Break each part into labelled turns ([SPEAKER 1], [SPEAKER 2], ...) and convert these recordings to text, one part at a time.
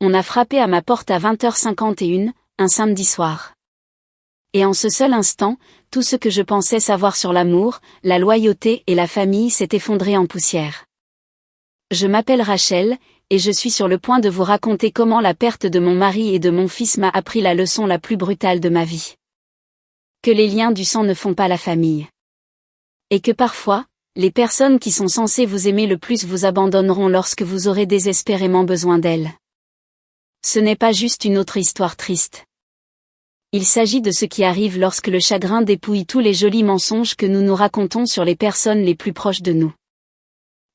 [SPEAKER 1] On a frappé à ma porte à 20h51, un samedi soir. Et en ce seul instant, tout ce que je pensais savoir sur l'amour, la loyauté et la famille s'est effondré en poussière. Je m'appelle Rachel, et je suis sur le point de vous raconter comment la perte de mon mari et de mon fils m'a appris la leçon la plus brutale de ma vie. Que les liens du sang ne font pas la famille. Et que parfois, les personnes qui sont censées vous aimer le plus vous abandonneront lorsque vous aurez désespérément besoin d'elles. Ce n'est pas juste une autre histoire triste. Il s'agit de ce qui arrive lorsque le chagrin dépouille tous les jolis mensonges que nous nous racontons sur les personnes les plus proches de nous.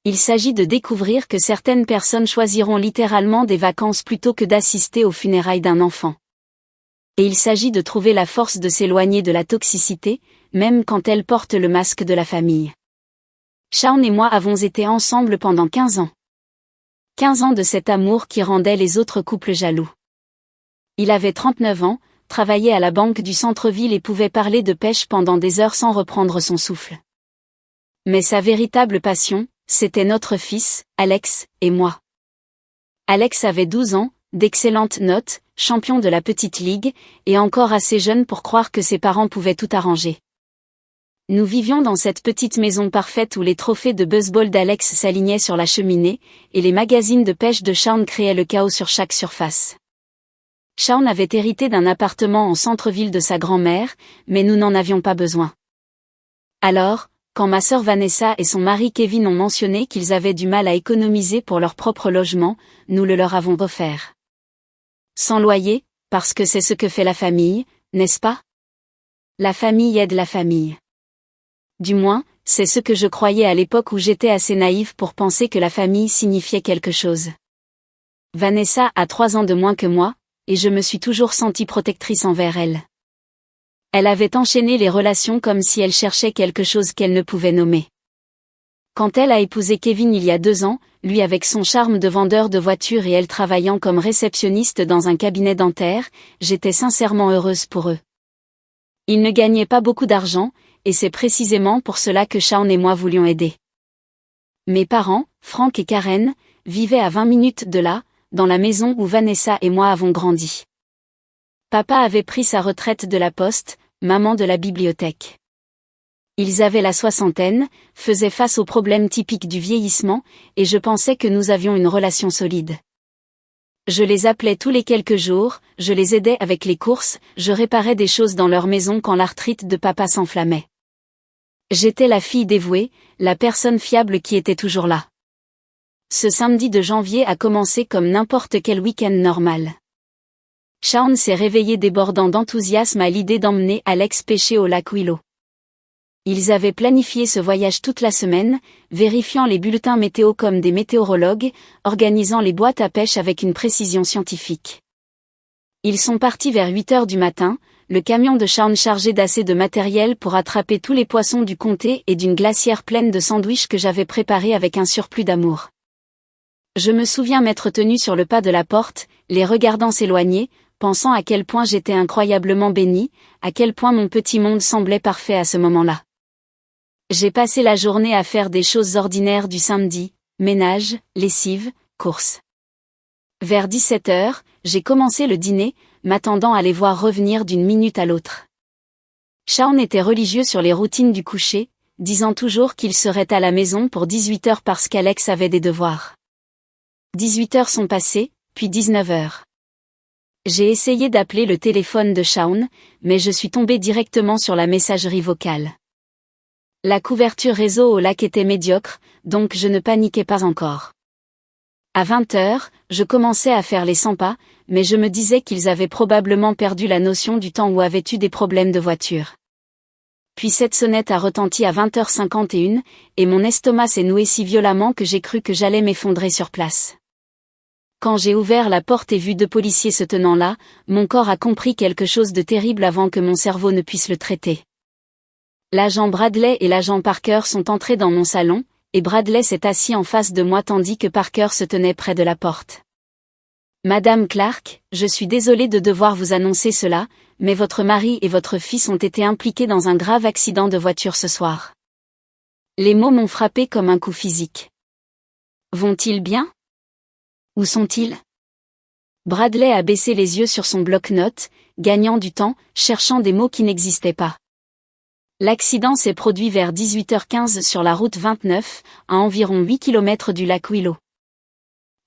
[SPEAKER 1] Il s'agit de découvrir que certaines personnes choisiront littéralement des vacances plutôt que d'assister aux funérailles d'un enfant. Et il s'agit de trouver la force de s'éloigner de la toxicité, même quand elle porte le masque de la famille. Shaun et moi avons été ensemble pendant 15 ans. 15 ans de cet amour qui rendait les autres couples jaloux. Il avait 39 ans, travaillait à la banque du centre-ville et pouvait parler de pêche pendant des heures sans reprendre son souffle. Mais sa véritable passion, c'était notre fils, Alex, et moi. Alex avait 12 ans, d'excellentes notes, champion de la petite ligue, et encore assez jeune pour croire que ses parents pouvaient tout arranger. Nous vivions dans cette petite maison parfaite où les trophées de baseball d'Alex s'alignaient sur la cheminée, et les magazines de pêche de Shaun créaient le chaos sur chaque surface. Shaun avait hérité d'un appartement en centre-ville de sa grand-mère, mais nous n'en avions pas besoin. Alors, quand ma sœur Vanessa et son mari Kevin ont mentionné qu'ils avaient du mal à économiser pour leur propre logement, nous le leur avons offert. Sans loyer, parce que c'est ce que fait la famille, n'est-ce pas? La famille aide la famille. Du moins, c'est ce que je croyais à l'époque où j'étais assez naïve pour penser que la famille signifiait quelque chose. Vanessa a 3 ans de moins que moi, et je me suis toujours sentie protectrice envers elle. Elle avait enchaîné les relations comme si elle cherchait quelque chose qu'elle ne pouvait nommer. Quand elle a épousé Kevin il y a 2 ans, lui avec son charme de vendeur de voitures et elle travaillant comme réceptionniste dans un cabinet dentaire, j'étais sincèrement heureuse pour eux. Ils ne gagnaient pas beaucoup d'argent, et c'est précisément pour cela que Shaun et moi voulions aider. Mes parents, Frank et Karen, vivaient à 20 minutes de là, dans la maison où Vanessa et moi avons grandi. Papa avait pris sa retraite de la poste, maman de la bibliothèque. Ils avaient la soixantaine, faisaient face aux problèmes typiques du vieillissement, et je pensais que nous avions une relation solide. Je les appelais tous les quelques jours, je les aidais avec les courses, je réparais des choses dans leur maison quand l'arthrite de papa s'enflammait. J'étais la fille dévouée, la personne fiable qui était toujours là. Ce samedi de janvier a commencé comme n'importe quel week-end normal. Shaun s'est réveillé débordant d'enthousiasme à l'idée d'emmener Alex pêcher au lac Willow. Ils avaient planifié ce voyage toute la semaine, vérifiant les bulletins météo comme des météorologues, organisant les boîtes à pêche avec une précision scientifique. Ils sont partis vers 8 heures du matin, le camion de Shaun chargé d'assez de matériel pour attraper tous les poissons du comté et d'une glacière pleine de sandwichs que j'avais préparés avec un surplus d'amour. Je me souviens m'être tenue sur le pas de la porte, les regardant s'éloigner, pensant à quel point j'étais incroyablement bénie, à quel point mon petit monde semblait parfait à ce moment-là. J'ai passé la journée à faire des choses ordinaires du samedi, ménage, lessive, courses. Vers 17 heures, j'ai commencé le dîner, m'attendant à les voir revenir d'une minute à l'autre. Shaun était religieux sur les routines du coucher, disant toujours qu'il serait à la maison pour 18 heures parce qu'Alex avait des devoirs. 18 heures sont passées, puis 19 heures. J'ai essayé d'appeler le téléphone de Shaun, mais je suis tombée directement sur la messagerie vocale. La couverture réseau au lac était médiocre, donc je ne paniquais pas encore. À 20 heures, je commençais à faire les 100 pas, mais je me disais qu'ils avaient probablement perdu la notion du temps ou avaient eu des problèmes de voiture. Puis cette sonnette a retenti à 20h51, et mon estomac s'est noué si violemment que j'ai cru que j'allais m'effondrer sur place. Quand j'ai ouvert la porte et vu 2 policiers se tenant là, mon corps a compris quelque chose de terrible avant que mon cerveau ne puisse le traiter. L'agent Bradley et l'agent Parker sont entrés dans mon salon, et Bradley s'est assis en face de moi tandis que Parker se tenait près de la porte. Madame Clark, je suis désolée de devoir vous annoncer cela, mais votre mari et votre fils ont été impliqués dans un grave accident de voiture ce soir. Les mots m'ont frappé comme un coup physique. Vont-ils bien? Où sont-ils? Bradley a baissé les yeux sur son bloc-notes, gagnant du temps, cherchant des mots qui n'existaient pas. L'accident s'est produit vers 18h15 sur la route 29, à environ 8 km du lac Willow.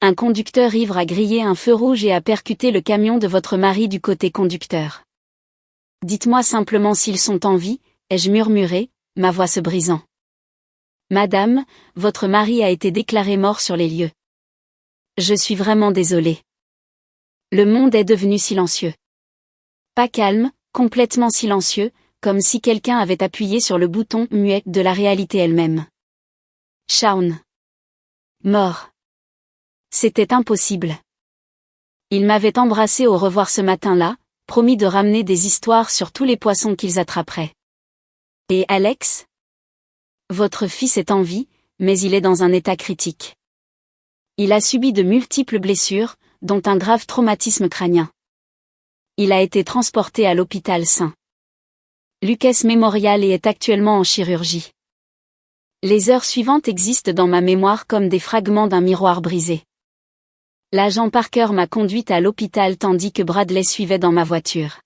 [SPEAKER 1] Un conducteur ivre a grillé un feu rouge et a percuté le camion de votre mari du côté conducteur. Dites-moi simplement s'ils sont en vie, ai-je murmuré, ma voix se brisant. Madame, votre mari a été déclaré mort sur les lieux. Je suis vraiment désolée. Le monde est devenu silencieux. Pas calme, complètement silencieux, comme si quelqu'un avait appuyé sur le bouton muet de la réalité elle-même. Shaun. Mort. C'était impossible. Ils m'avaient embrassé au revoir ce matin-là, promis de ramener des histoires sur tous les poissons qu'ils attraperaient. Et Alex? Votre fils est en vie, mais il est dans un état critique. Il a subi de multiples blessures, dont un grave traumatisme crânien. Il a été transporté à l'hôpital St. Lucas Memorial et est actuellement en chirurgie. Les heures suivantes existent dans ma mémoire comme des fragments d'un miroir brisé. L'agent Parker m'a conduite à l'hôpital tandis que Bradley suivait dans ma voiture.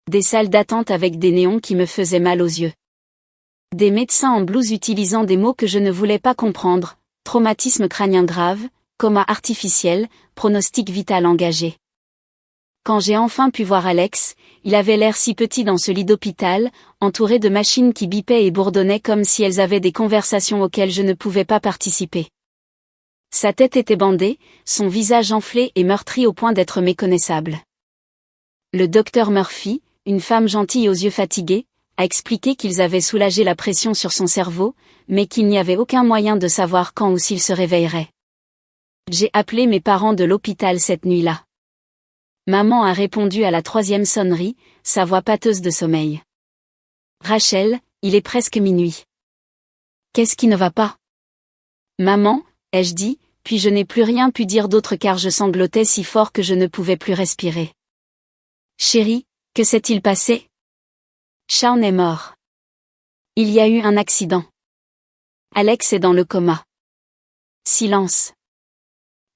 [SPEAKER 1] Des salles d'attente avec des néons qui me faisaient mal aux yeux. Des médecins en blouse utilisant des mots que je ne voulais pas comprendre, traumatisme crânien grave, coma artificiel, pronostic vital engagé. Quand j'ai enfin pu voir Alex, il avait l'air si petit dans ce lit d'hôpital, entouré de machines qui bipaient et bourdonnaient comme si elles avaient des conversations auxquelles je ne pouvais pas participer. Sa tête était bandée, son visage enflé et meurtri au point d'être méconnaissable. Le docteur Murphy, une femme gentille aux yeux fatigués, a expliqué qu'ils avaient soulagé la pression sur son cerveau, mais qu'il n'y avait aucun moyen de savoir quand ou s'il se réveillerait. J'ai appelé mes parents de l'hôpital cette nuit-là. Maman a répondu à la 3e sonnerie, sa voix pâteuse de sommeil. Rachel, il est presque minuit. Qu'est-ce qui ne va pas? Maman, ai-je dit, puis je n'ai plus rien pu dire d'autre car je sanglotais si fort que je ne pouvais plus respirer. Chérie, que s'est-il passé? Shaun est mort. Il y a eu un accident. Alex est dans le coma. Silence.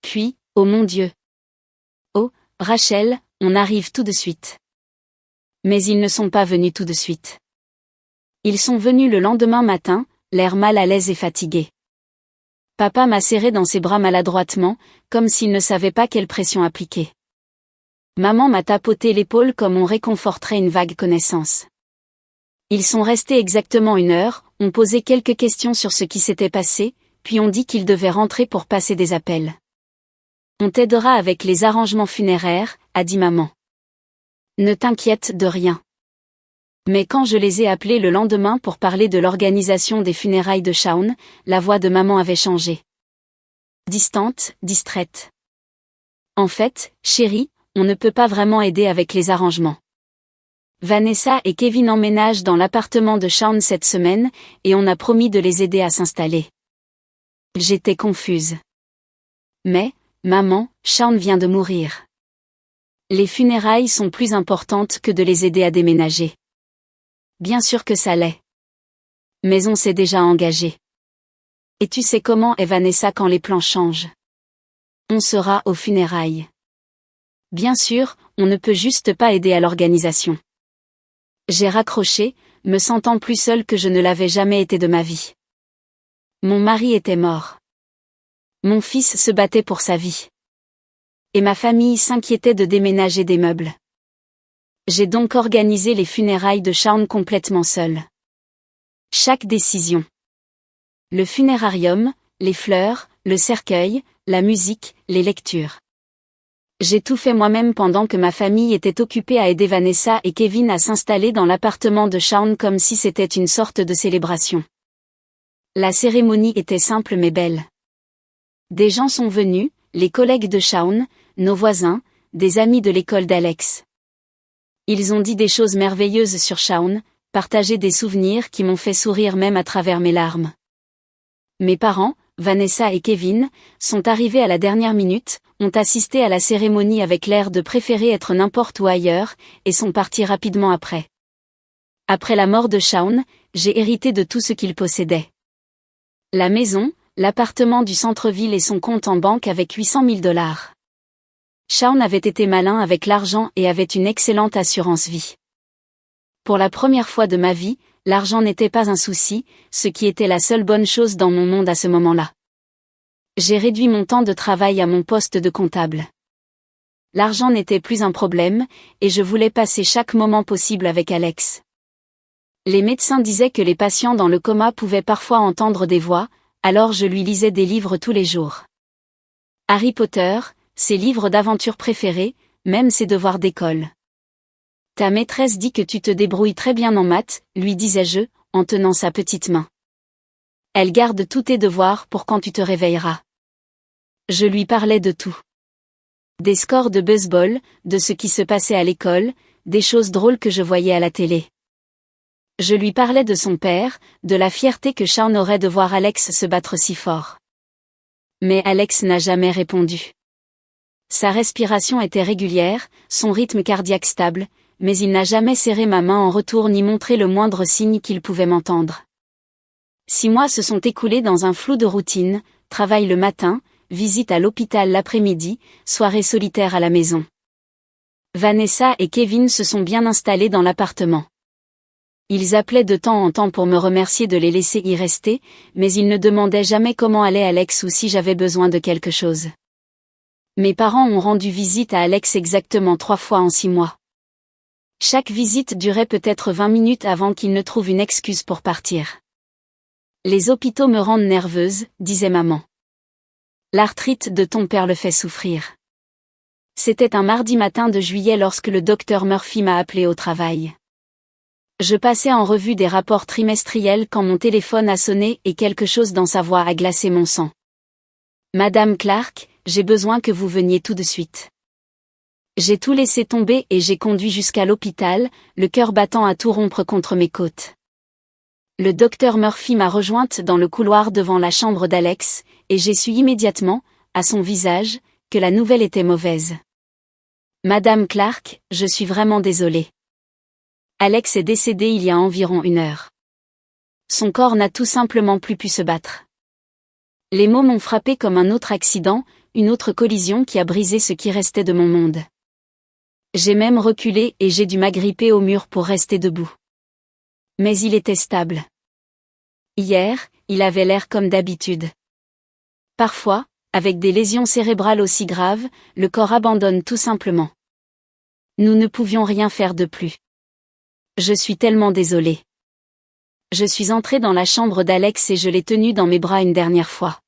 [SPEAKER 1] Puis, oh mon Dieu. Oh, Rachel, on arrive tout de suite. Mais ils ne sont pas venus tout de suite. Ils sont venus le lendemain matin, l'air mal à l'aise et fatigué. Papa m'a serré dans ses bras maladroitement, comme s'il ne savait pas quelle pression appliquer. Maman m'a tapoté l'épaule comme on réconforterait une vague connaissance. Ils sont restés exactement 1 heure, ont posé quelques questions sur ce qui s'était passé, puis ont dit qu'ils devaient rentrer pour passer des appels. On t'aidera avec les arrangements funéraires, a dit maman. Ne t'inquiète de rien. Mais quand je les ai appelés le lendemain pour parler de l'organisation des funérailles de Shaun, la voix de maman avait changé. Distante, distraite. En fait, chérie, on ne peut pas vraiment aider avec les arrangements. Vanessa et Kevin emménagent dans l'appartement de Shaun cette semaine, et on a promis de les aider à s'installer. J'étais confuse. Mais, maman, Shaun vient de mourir. Les funérailles sont plus importantes que de les aider à déménager. Bien sûr que ça l'est. Mais on s'est déjà engagé. Et tu sais comment est Vanessa quand les plans changent. On sera aux funérailles. Bien sûr, on ne peut juste pas aider à l'organisation. J'ai raccroché, me sentant plus seule que je ne l'avais jamais été de ma vie. Mon mari était mort. Mon fils se battait pour sa vie. Et ma famille s'inquiétait de déménager des meubles. J'ai donc organisé les funérailles de Shaun complètement seule. Chaque décision. Le funérarium, les fleurs, le cercueil, la musique, les lectures. J'ai tout fait moi-même pendant que ma famille était occupée à aider Vanessa et Kevin à s'installer dans l'appartement de Shaun comme si c'était une sorte de célébration. La cérémonie était simple mais belle. Des gens sont venus, les collègues de Shaun, nos voisins, des amis de l'école d'Alex. Ils ont dit des choses merveilleuses sur Shaun, partagé des souvenirs qui m'ont fait sourire même à travers mes larmes. Mes parents, Vanessa et Kevin, sont arrivés à la dernière minute, ont assisté à la cérémonie avec l'air de préférer être n'importe où ailleurs, et sont partis rapidement après. Après la mort de Shaun, j'ai hérité de tout ce qu'il possédait. La maison, l'appartement du centre-ville et son compte en banque avec $800 000. Shaun avait été malin avec l'argent et avait une excellente assurance vie. Pour la première fois de ma vie, l'argent n'était pas un souci, ce qui était la seule bonne chose dans mon monde à ce moment-là. J'ai réduit mon temps de travail à mon poste de comptable. L'argent n'était plus un problème, et je voulais passer chaque moment possible avec Alex. Les médecins disaient que les patients dans le coma pouvaient parfois entendre des voix, alors je lui lisais des livres tous les jours. Harry Potter, ses livres d'aventure préférés, même ses devoirs d'école. Ta maîtresse dit que tu te débrouilles très bien en maths, lui disais-je, en tenant sa petite main. Elle garde tous tes devoirs pour quand tu te réveilleras. Je lui parlais de tout. Des scores de baseball, de ce qui se passait à l'école, des choses drôles que je voyais à la télé. Je lui parlais de son père, de la fierté que Shaun aurait de voir Alex se battre si fort. Mais Alex n'a jamais répondu. Sa respiration était régulière, son rythme cardiaque stable, mais il n'a jamais serré ma main en retour ni montré le moindre signe qu'il pouvait m'entendre. 6 mois se sont écoulés dans un flou de routine, travail le matin, visite à l'hôpital l'après-midi, soirée solitaire à la maison. Vanessa et Kevin se sont bien installés dans l'appartement. Ils appelaient de temps en temps pour me remercier de les laisser y rester, mais ils ne demandaient jamais comment allait Alex ou si j'avais besoin de quelque chose. Mes parents ont rendu visite à Alex exactement 3 fois en 6 mois. Chaque visite durait peut-être 20 minutes avant qu'il ne trouve une excuse pour partir. Les hôpitaux me rendent nerveuse, disait maman. L'arthrite de ton père le fait souffrir. C'était un mardi matin de juillet lorsque le docteur Murphy m'a appelé au travail. Je passais en revue des rapports trimestriels quand mon téléphone a sonné et quelque chose dans sa voix a glacé mon sang. Madame Clark, j'ai besoin que vous veniez tout de suite. J'ai tout laissé tomber et j'ai conduit jusqu'à l'hôpital, le cœur battant à tout rompre contre mes côtes. Le docteur Murphy m'a rejointe dans le couloir devant la chambre d'Alex, et j'ai su immédiatement, à son visage, que la nouvelle était mauvaise. Madame Clark, je suis vraiment désolée. Alex est décédé il y a environ 1 heure. Son corps n'a tout simplement plus pu se battre. Les mots m'ont frappé comme un autre accident, une autre collision qui a brisé ce qui restait de mon monde. J'ai même reculé et j'ai dû m'agripper au mur pour rester debout. Mais il était stable. Hier, il avait l'air comme d'habitude. Parfois, avec des lésions cérébrales aussi graves, le corps abandonne tout simplement. Nous ne pouvions rien faire de plus. Je suis tellement désolée. Je suis entrée dans la chambre d'Alex et je l'ai tenu dans mes bras une dernière fois.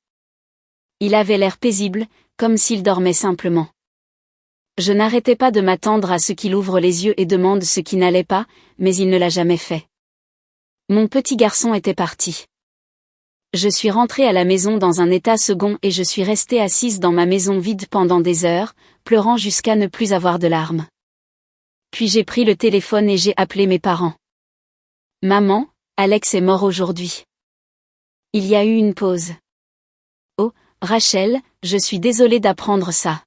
[SPEAKER 1] Il avait l'air paisible, comme s'il dormait simplement. Je n'arrêtais pas de m'attendre à ce qu'il ouvre les yeux et demande ce qui n'allait pas, mais il ne l'a jamais fait. Mon petit garçon était parti. Je suis rentrée à la maison dans un état second et je suis restée assise dans ma maison vide pendant des heures, pleurant jusqu'à ne plus avoir de larmes. Puis j'ai pris le téléphone et j'ai appelé mes parents. Maman, Alex est mort aujourd'hui. Il y a eu une pause. Oh, Rachel, je suis désolée d'apprendre ça.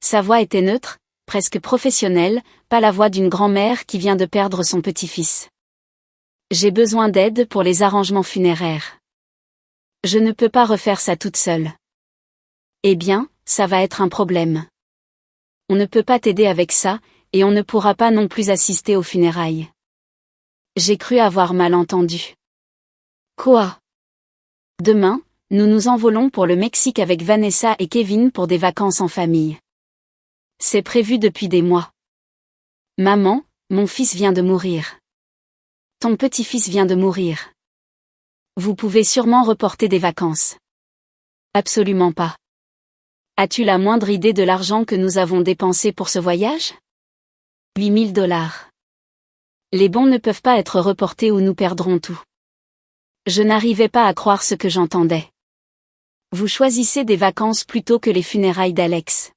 [SPEAKER 1] Sa voix était neutre, presque professionnelle, pas la voix d'une grand-mère qui vient de perdre son petit-fils. J'ai besoin d'aide pour les arrangements funéraires. Je ne peux pas refaire ça toute seule. Eh bien, ça va être un problème. On ne peut pas t'aider avec ça, et on ne pourra pas non plus assister aux funérailles. J'ai cru avoir mal entendu. Quoi? Demain, nous nous envolons pour le Mexique avec Vanessa et Kevin pour des vacances en famille. C'est prévu depuis des mois. Maman, mon fils vient de mourir. Ton petit-fils vient de mourir. Vous pouvez sûrement reporter des vacances. Absolument pas. As-tu la moindre idée de l'argent que nous avons dépensé pour ce voyage? 8 000 $. Les bons ne peuvent pas être reportés ou nous perdrons tout. Je n'arrivais pas à croire ce que j'entendais. Vous choisissez des vacances plutôt que les funérailles d'Alex.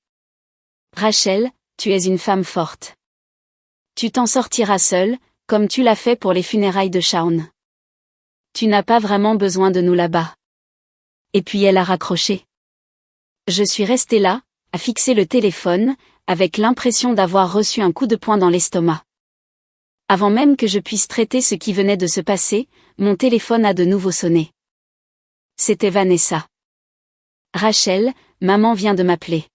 [SPEAKER 1] Rachel, tu es une femme forte. Tu t'en sortiras seule, comme tu l'as fait pour les funérailles de Shaun. Tu n'as pas vraiment besoin de nous là-bas. Et puis elle a raccroché. Je suis restée là, à fixer le téléphone, avec l'impression d'avoir reçu un coup de poing dans l'estomac. Avant même que je puisse traiter ce qui venait de se passer, mon téléphone a de nouveau sonné. C'était Vanessa. Rachel, maman vient de m'appeler.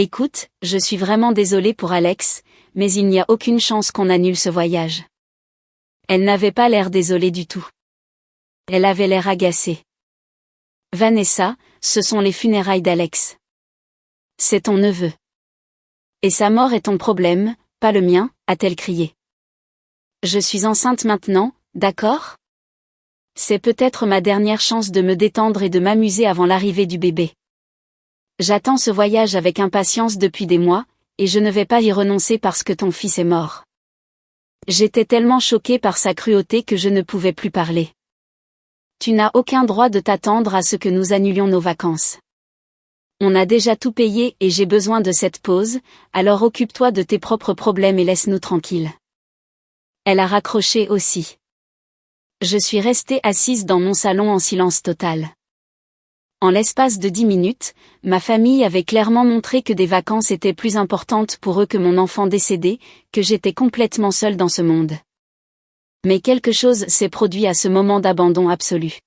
[SPEAKER 1] Écoute, je suis vraiment désolée pour Alex, mais il n'y a aucune chance qu'on annule ce voyage. Elle n'avait pas l'air désolée du tout. Elle avait l'air agacée. Vanessa, ce sont les funérailles d'Alex. C'est ton neveu. Et sa mort est ton problème, pas le mien, a-t-elle crié. Je suis enceinte maintenant, d'accord ? C'est peut-être ma dernière chance de me détendre et de m'amuser avant l'arrivée du bébé. J'attends ce voyage avec impatience depuis des mois, et je ne vais pas y renoncer parce que ton fils est mort. J'étais tellement choquée par sa cruauté que je ne pouvais plus parler. Tu n'as aucun droit de t'attendre à ce que nous annulions nos vacances. On a déjà tout payé et j'ai besoin de cette pause, alors occupe-toi de tes propres problèmes et laisse-nous tranquilles. Elle a raccroché aussi. Je suis restée assise dans mon salon en silence total. En l'espace de 10 minutes, ma famille avait clairement montré que des vacances étaient plus importantes pour eux que mon enfant décédé, que j'étais complètement seule dans ce monde. Mais quelque chose s'est produit à ce moment d'abandon absolu.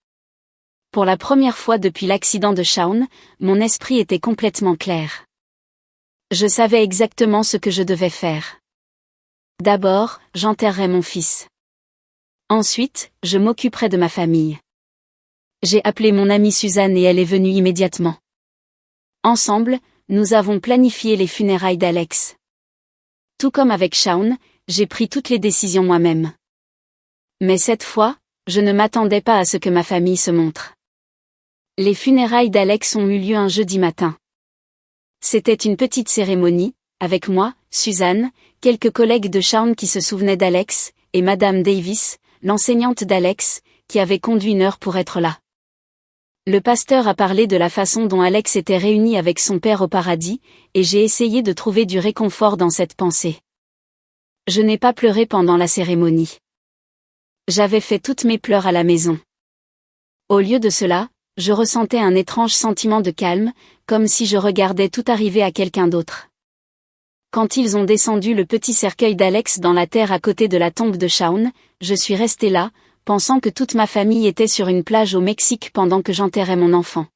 [SPEAKER 1] Pour la première fois depuis l'accident de Shaun, mon esprit était complètement clair. Je savais exactement ce que je devais faire. D'abord, j'enterrerai mon fils. Ensuite, je m'occuperai de ma famille. J'ai appelé mon amie Suzanne et elle est venue immédiatement. Ensemble, nous avons planifié les funérailles d'Alex. Tout comme avec Shaun, j'ai pris toutes les décisions moi-même. Mais cette fois, je ne m'attendais pas à ce que ma famille se montre. Les funérailles d'Alex ont eu lieu un jeudi matin. C'était une petite cérémonie, avec moi, Suzanne, quelques collègues de Shaun qui se souvenaient d'Alex, et Madame Davis, l'enseignante d'Alex, qui avait conduit une heure pour être là. Le pasteur a parlé de la façon dont Alex était réuni avec son père au paradis, et j'ai essayé de trouver du réconfort dans cette pensée. Je n'ai pas pleuré pendant la cérémonie. J'avais fait toutes mes pleurs à la maison. Au lieu de cela, je ressentais un étrange sentiment de calme, comme si je regardais tout arriver à quelqu'un d'autre. Quand ils ont descendu le petit cercueil d'Alex dans la terre à côté de la tombe de Shaun, je suis restée là, pensant que toute ma famille était sur une plage au Mexique pendant que j'enterrais mon enfant.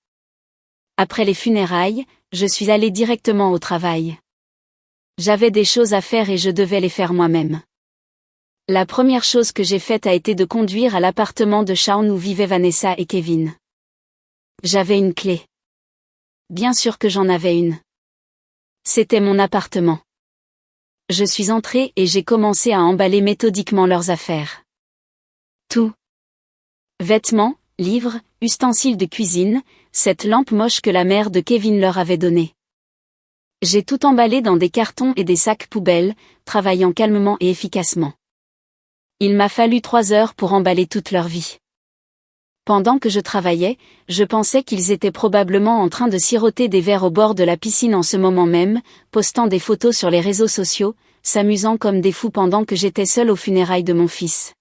[SPEAKER 1] Après les funérailles, je suis allée directement au travail. J'avais des choses à faire et je devais les faire moi-même. La première chose que j'ai faite a été de conduire à l'appartement de Shaun où vivaient Vanessa et Kevin. J'avais une clé. Bien sûr que j'en avais une. C'était mon appartement. Je suis entrée et j'ai commencé à emballer méthodiquement leurs affaires. Tout. Vêtements, livres, ustensiles de cuisine, cette lampe moche que la mère de Kevin leur avait donnée. J'ai tout emballé dans des cartons et des sacs poubelles, travaillant calmement et efficacement. Il m'a fallu 3 heures pour emballer toute leur vie. Pendant que je travaillais, je pensais qu'ils étaient probablement en train de siroter des verres au bord de la piscine en ce moment même, postant des photos sur les réseaux sociaux, s'amusant comme des fous pendant que j'étais seule aux funérailles de mon fils.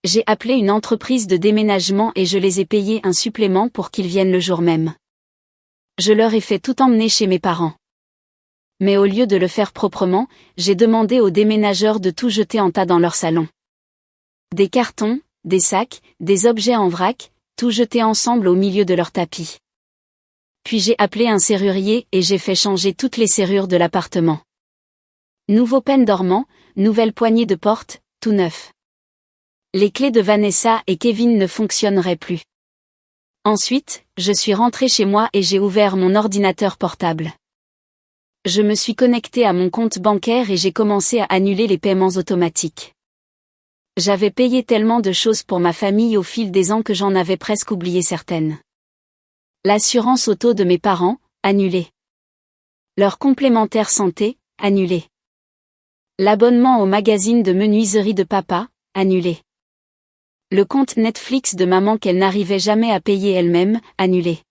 [SPEAKER 1] J'ai appelé une entreprise de déménagement et je les ai payés un supplément pour qu'ils viennent le jour même. Je leur ai fait tout emmener chez mes parents. Mais au lieu de le faire proprement, j'ai demandé aux déménageurs de tout jeter en tas dans leur salon. Des cartons, des sacs, des objets en vrac, tout jeté ensemble au milieu de leur tapis. Puis j'ai appelé un serrurier et j'ai fait changer toutes les serrures de l'appartement. Nouveau pêne dormant, nouvelle poignée de porte, tout neuf. Les clés de Vanessa et Kevin ne fonctionneraient plus. Ensuite, je suis rentrée chez moi et j'ai ouvert mon ordinateur portable. Je me suis connectée à mon compte bancaire et j'ai commencé à annuler les paiements automatiques. J'avais payé tellement de choses pour ma famille au fil des ans que j'en avais presque oublié certaines. L'assurance auto de mes parents, annulée. Leur complémentaire santé, annulé. L'abonnement au magazine de menuiserie de papa, annulé. Le compte Netflix de maman qu'elle n'arrivait jamais à payer elle-même, annulé.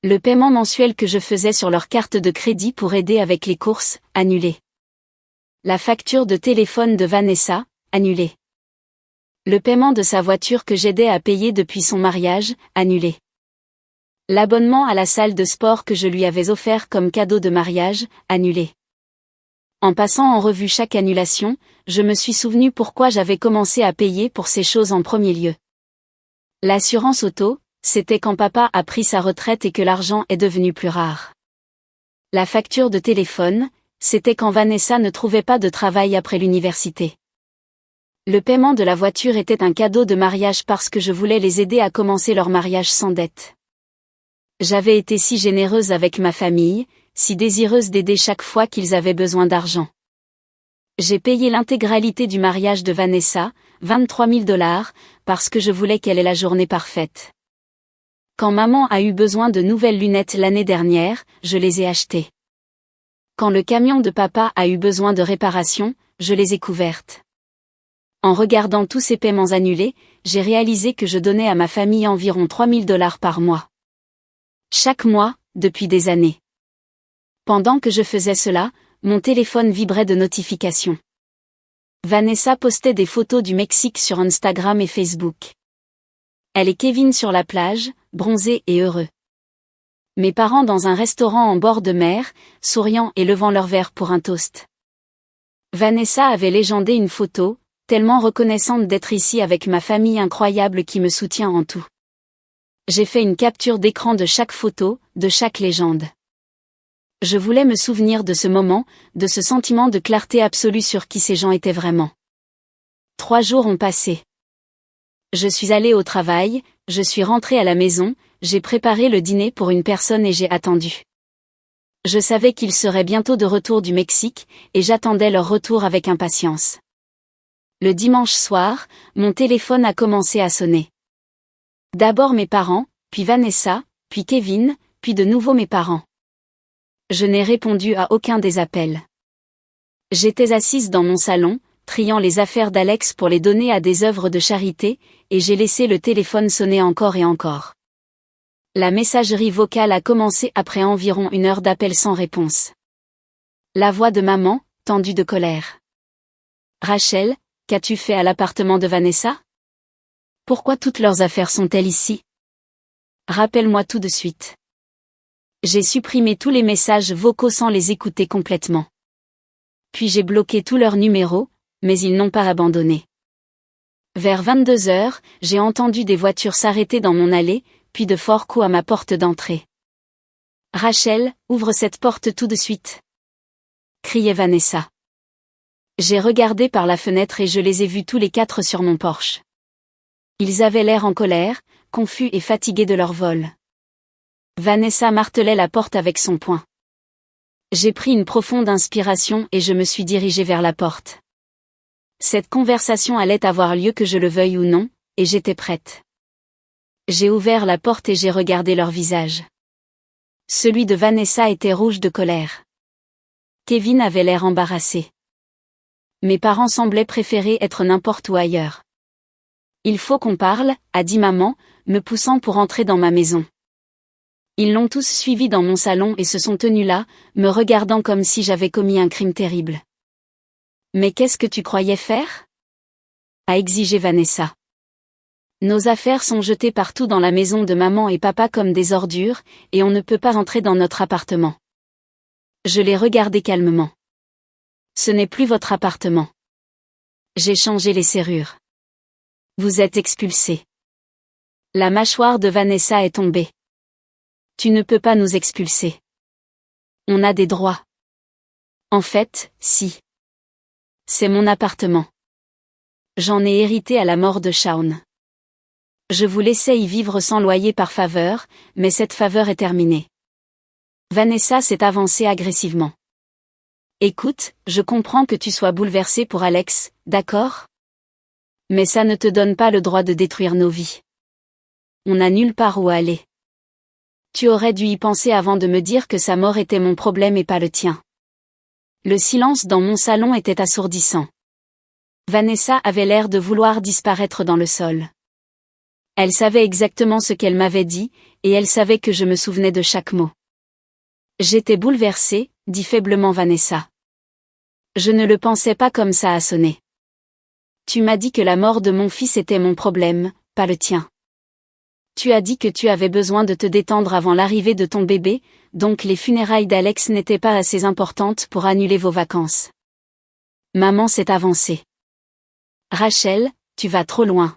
[SPEAKER 1] Le paiement mensuel que je faisais sur leur carte de crédit pour aider avec les courses, annulé. La facture de téléphone de Vanessa, annulé. Le paiement de sa voiture que j'aidais à payer depuis son mariage, annulé. L'abonnement à la salle de sport que je lui avais offert comme cadeau de mariage, annulé. En passant en revue chaque annulation, je me suis souvenu pourquoi j'avais commencé à payer pour ces choses en premier lieu. L'assurance auto, c'était quand papa a pris sa retraite et que l'argent est devenu plus rare. La facture de téléphone, c'était quand Vanessa ne trouvait pas de travail après l'université. Le paiement de la voiture était un cadeau de mariage parce que je voulais les aider à commencer leur mariage sans dette. J'avais été si généreuse avec ma famille, si désireuse d'aider chaque fois qu'ils avaient besoin d'argent. J'ai payé l'intégralité du mariage de Vanessa, 23 000 $, parce que je voulais qu'elle ait la journée parfaite. Quand maman a eu besoin de nouvelles lunettes l'année dernière, je les ai achetées. Quand le camion de papa a eu besoin de réparation, je les ai couvertes. En regardant tous ces paiements annulés, j'ai réalisé que je donnais à ma famille environ 3 000 $ par mois. Chaque mois, depuis des années. Pendant que je faisais cela, mon téléphone vibrait de notifications. Vanessa postait des photos du Mexique sur Instagram et Facebook. Elle et Kevin sur la plage, bronzés et heureux. Mes parents dans un restaurant en bord de mer, souriant et levant leur verre pour un toast. Vanessa avait légendé une photo, tellement reconnaissante d'être ici avec ma famille incroyable qui me soutient en tout. J'ai fait une capture d'écran de chaque photo, de chaque légende. Je voulais me souvenir de ce moment, de ce sentiment de clarté absolue sur qui ces gens étaient vraiment. 3 jours ont passé. Je suis allée au travail, je suis rentrée à la maison, j'ai préparé le dîner pour une personne et j'ai attendu. Je savais qu'ils seraient bientôt de retour du Mexique, et j'attendais leur retour avec impatience. Le dimanche soir, mon téléphone a commencé à sonner. D'abord mes parents, puis Vanessa, puis Kevin, puis de nouveau mes parents. Je n'ai répondu à aucun des appels. J'étais assise dans mon salon, triant les affaires d'Alex pour les donner à des œuvres de charité, et j'ai laissé le téléphone sonner encore et encore. La messagerie vocale a commencé après environ 1 heure d'appel sans réponse. La voix de maman, tendue de colère. « Rachel, qu'as-tu fait à l'appartement de Vanessa? Pourquoi toutes leurs affaires sont-elles ici? Rappelle-moi tout de suite. » J'ai supprimé tous les messages vocaux sans les écouter complètement. Puis j'ai bloqué tous leurs numéros, mais ils n'ont pas abandonné. Vers 22 heures, j'ai entendu des voitures s'arrêter dans mon allée, puis de forts coups à ma porte d'entrée. « Rachel, ouvre cette porte tout de suite !» criait Vanessa. J'ai regardé par la fenêtre et je les ai vus tous les 4 sur mon porche. Ils avaient l'air en colère, confus et fatigués de leur vol. Vanessa martelait la porte avec son poing. J'ai pris une profonde inspiration et je me suis dirigée vers la porte. Cette conversation allait avoir lieu que je le veuille ou non, et j'étais prête. J'ai ouvert la porte et j'ai regardé leur visage. Celui de Vanessa était rouge de colère. Kevin avait l'air embarrassé. Mes parents semblaient préférer être n'importe où ailleurs. « Il faut qu'on parle », a dit maman, me poussant pour entrer dans ma maison. Ils l'ont tous suivi dans mon salon et se sont tenus là, me regardant comme si j'avais commis un crime terrible. « Mais qu'est-ce que tu croyais faire ?» a exigé Vanessa. Nos affaires sont jetées partout dans la maison de maman et papa comme des ordures, et on ne peut pas entrer dans notre appartement. Je l'ai regardé calmement. Ce n'est plus votre appartement. J'ai changé les serrures. Vous êtes expulsés. La mâchoire de Vanessa est tombée. Tu ne peux pas nous expulser. On a des droits. En fait, si. C'est mon appartement. J'en ai hérité à la mort de Shaun. Je vous laissais y vivre sans loyer par faveur, mais cette faveur est terminée. Vanessa s'est avancée agressivement. Écoute, je comprends que tu sois bouleversée pour Alex, d'accord? Mais ça ne te donne pas le droit de détruire nos vies. On n'a nulle part où aller. Tu aurais dû y penser avant de me dire que sa mort était mon problème et pas le tien. Le silence dans mon salon était assourdissant. Vanessa avait l'air de vouloir disparaître dans le sol. Elle savait exactement ce qu'elle m'avait dit, et elle savait que je me souvenais de chaque mot. J'étais bouleversée, dit faiblement Vanessa. Je ne le pensais pas comme ça a sonné. Tu m'as dit que la mort de mon fils était mon problème, pas le tien. Tu as dit que tu avais besoin de te détendre avant l'arrivée de ton bébé, donc les funérailles d'Alex n'étaient pas assez importantes pour annuler vos vacances. Maman s'est avancée. Rachel, tu vas trop loin.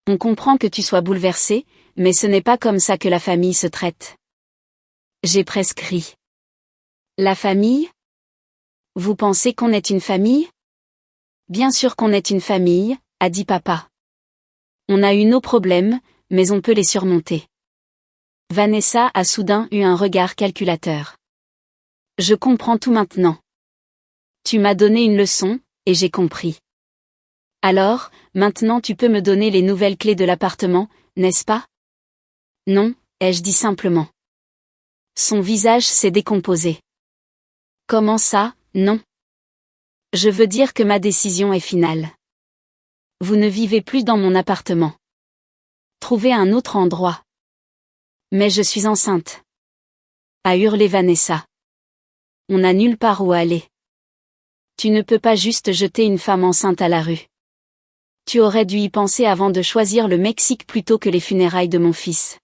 [SPEAKER 1] On comprend que tu sois bouleversée, mais ce n'est pas comme ça que la famille se traite. J'ai presque ri. La famille? Vous pensez qu'on est une famille? Bien sûr qu'on est une famille, a dit papa. On a eu nos problèmes, mais on peut les surmonter. Vanessa a soudain eu un regard calculateur. Je comprends tout maintenant. Tu m'as donné une leçon, et j'ai compris. Alors, maintenant tu peux me donner les nouvelles clés de l'appartement, n'est-ce pas? Non, ai-je dit simplement. Son visage s'est décomposé. Comment ça, non? Je veux dire que ma décision est finale. Vous ne vivez plus dans mon appartement. Trouvez un autre endroit. Mais je suis enceinte. A hurlé Vanessa. On n'a nulle part où aller. Tu ne peux pas juste jeter une femme enceinte à la rue. Tu aurais dû y penser avant de choisir le Mexique plutôt que les funérailles de mon fils.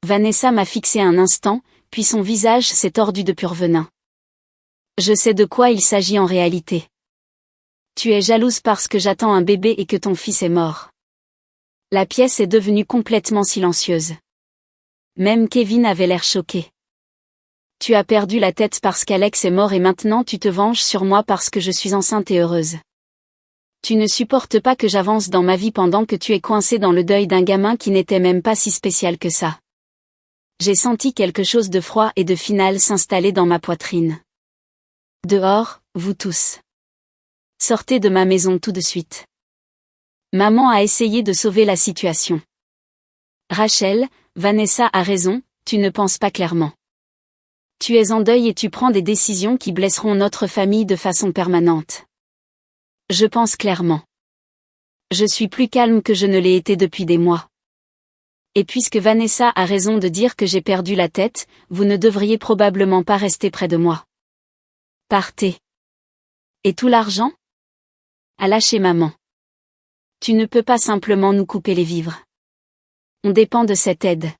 [SPEAKER 1] Vanessa m'a fixé un instant, puis son visage s'est tordu de pur venin. Je sais de quoi il s'agit en réalité. Tu es jalouse parce que j'attends un bébé et que ton fils est mort. La pièce est devenue complètement silencieuse. Même Kevin avait l'air choqué. Tu as perdu la tête parce qu'Alex est mort et maintenant tu te venges sur moi parce que je suis enceinte et heureuse. Tu ne supportes pas que j'avance dans ma vie pendant que tu es coincé dans le deuil d'un gamin qui n'était même pas si spécial que ça. J'ai senti quelque chose de froid et de final s'installer dans ma poitrine. Dehors, vous tous. Sortez de ma maison tout de suite. Maman a essayé de sauver la situation. Rachel, Vanessa a raison, tu ne penses pas clairement. Tu es en deuil et tu prends des décisions qui blesseront notre famille de façon permanente. Je pense clairement. Je suis plus calme que je ne l'ai été depuis des mois. Et puisque Vanessa a raison de dire que j'ai perdu la tête, vous ne devriez probablement pas rester près de moi. Partez. Et tout l'argent? A lâché maman. Tu ne peux pas simplement nous couper les vivres. On dépend de cette aide.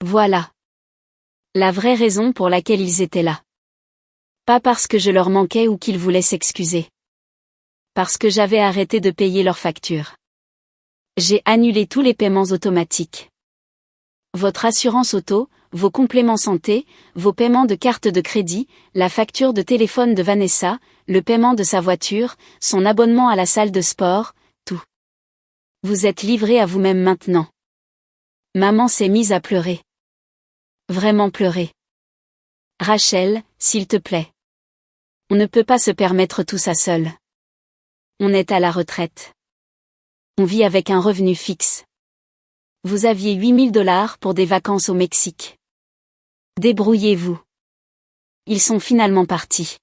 [SPEAKER 1] Voilà. La vraie raison pour laquelle ils étaient là. Pas parce que je leur manquais ou qu'ils voulaient s'excuser. Parce que j'avais arrêté de payer leurs factures. J'ai annulé tous les paiements automatiques. Votre assurance auto, vos compléments santé, vos paiements de carte de crédit, la facture de téléphone de Vanessa, le paiement de sa voiture, son abonnement à la salle de sport, tout. Vous êtes livré à vous-même maintenant. Maman s'est mise à pleurer. Vraiment pleurer. Rachel, s'il te plaît. On ne peut pas se permettre tout ça seul. On est à la retraite. On vit avec un revenu fixe. Vous aviez 8 000 $ pour des vacances au Mexique. Débrouillez-vous. Ils sont finalement partis.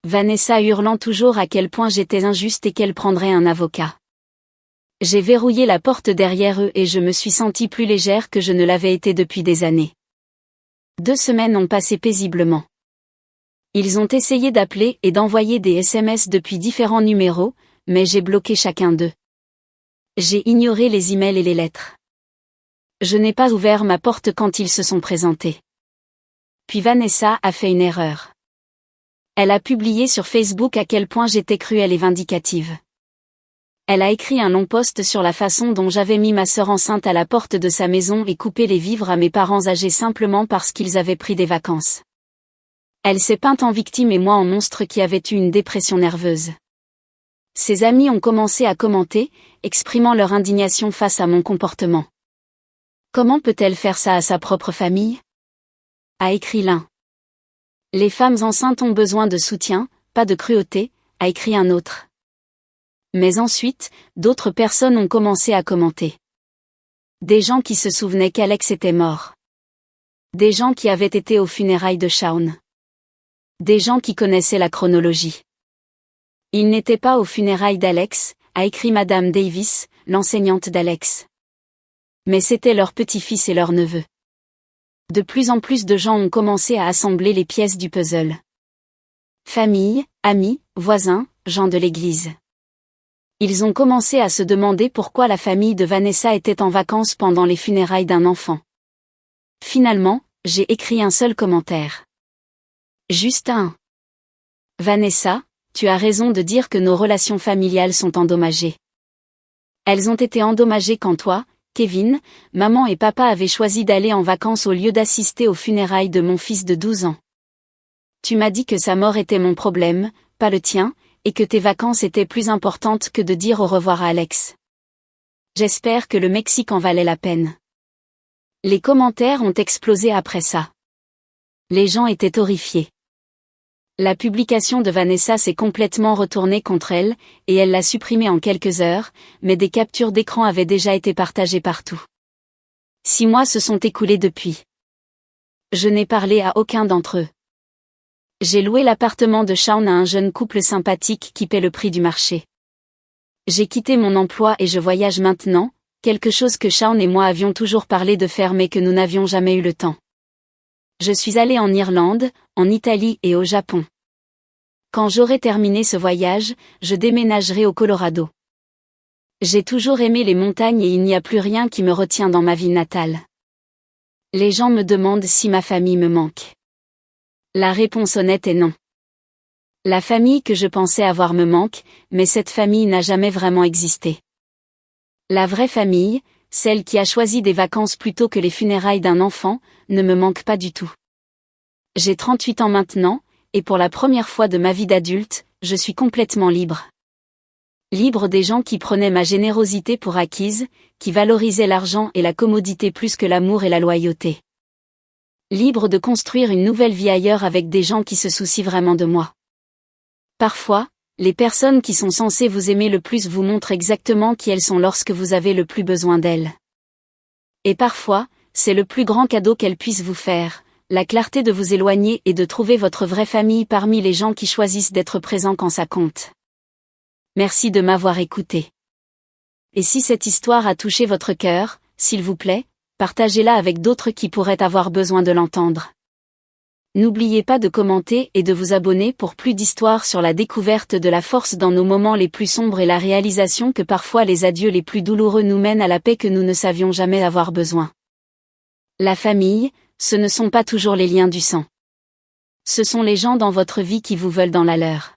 [SPEAKER 1] Vanessa hurlant toujours à quel point j'étais injuste et qu'elle prendrait un avocat. J'ai verrouillé la porte derrière eux et je me suis sentie plus légère que je ne l'avais été depuis des années. 2 semaines ont passé paisiblement. Ils ont essayé d'appeler et d'envoyer des SMS depuis différents numéros, mais j'ai bloqué chacun d'eux. J'ai ignoré les emails et les lettres. Je n'ai pas ouvert ma porte quand ils se sont présentés. Puis Vanessa a fait une erreur. Elle a publié sur Facebook à quel point j'étais cruelle et vindicative. Elle a écrit un long post sur la façon dont j'avais mis ma sœur enceinte à la porte de sa maison et coupé les vivres à mes parents âgés simplement parce qu'ils avaient pris des vacances. Elle s'est peinte en victime et moi en monstre qui avait eu une dépression nerveuse. Ses amis ont commencé à commenter, exprimant leur indignation face à mon comportement. Comment peut-elle faire ça à sa propre famille? A écrit l'un. Les femmes enceintes ont besoin de soutien, pas de cruauté, a écrit un autre. Mais ensuite, d'autres personnes ont commencé à commenter. Des gens qui se souvenaient qu'Alex était mort. Des gens qui avaient été aux funérailles de Shaun. Des gens qui connaissaient la chronologie. Ils n'étaient pas aux funérailles d'Alex, a écrit Madame Davis, l'enseignante d'Alex. Mais c'était leur petit-fils et leur neveu. De plus en plus de gens ont commencé à assembler les pièces du puzzle. Famille, amis, voisins, gens de l'église. Ils ont commencé à se demander pourquoi la famille de Vanessa était en vacances pendant les funérailles d'un enfant. Finalement, j'ai écrit un seul commentaire. Juste un. Vanessa, tu as raison de dire que nos relations familiales sont endommagées. Elles ont été endommagées quand toi, Kevin, maman et papa avaient choisi d'aller en vacances au lieu d'assister aux funérailles de mon fils de 12 ans. Tu m'as dit que sa mort était mon problème, pas le tien, et que tes vacances étaient plus importantes que de dire au revoir à Alex. J'espère que le Mexique en valait la peine. Les commentaires ont explosé après ça. Les gens étaient horrifiés. La publication de Vanessa s'est complètement retournée contre elle, et elle l'a supprimée en quelques heures, mais des captures d'écran avaient déjà été partagées partout. 6 mois se sont écoulés depuis. Je n'ai parlé à aucun d'entre eux. J'ai loué l'appartement de Shawn à un jeune couple sympathique qui paie le prix du marché. J'ai quitté mon emploi et je voyage maintenant, quelque chose que Shawn et moi avions toujours parlé de faire mais que nous n'avions jamais eu le temps. Je suis allé en Irlande, en Italie et au Japon. Quand j'aurai terminé ce voyage, je déménagerai au Colorado. J'ai toujours aimé les montagnes et il n'y a plus rien qui me retient dans ma ville natale. Les gens me demandent si ma famille me manque. La réponse honnête est non. La famille que je pensais avoir me manque, mais cette famille n'a jamais vraiment existé. La vraie famille, celle qui a choisi des vacances plutôt que les funérailles d'un enfant, ne me manque pas du tout. J'ai 38 ans maintenant, et pour la première fois de ma vie d'adulte, je suis complètement libre. Libre des gens qui prenaient ma générosité pour acquise, qui valorisaient l'argent et la commodité plus que l'amour et la loyauté. Libre de construire une nouvelle vie ailleurs avec des gens qui se soucient vraiment de moi. Parfois, les personnes qui sont censées vous aimer le plus vous montrent exactement qui elles sont lorsque vous avez le plus besoin d'elles. Et parfois, c'est le plus grand cadeau qu'elles puissent vous faire, la clarté de vous éloigner et de trouver votre vraie famille parmi les gens qui choisissent d'être présents quand ça compte. Merci de m'avoir écouté. Et si cette histoire a touché votre cœur, s'il vous plaît, partagez-la avec d'autres qui pourraient avoir besoin de l'entendre. N'oubliez pas de commenter et de vous abonner pour plus d'histoires sur la découverte de la force dans nos moments les plus sombres et la réalisation que parfois les adieux les plus douloureux nous mènent à la paix que nous ne savions jamais avoir besoin. La famille, ce ne sont pas toujours les liens du sang. Ce sont les gens dans votre vie qui vous veulent dans la leur.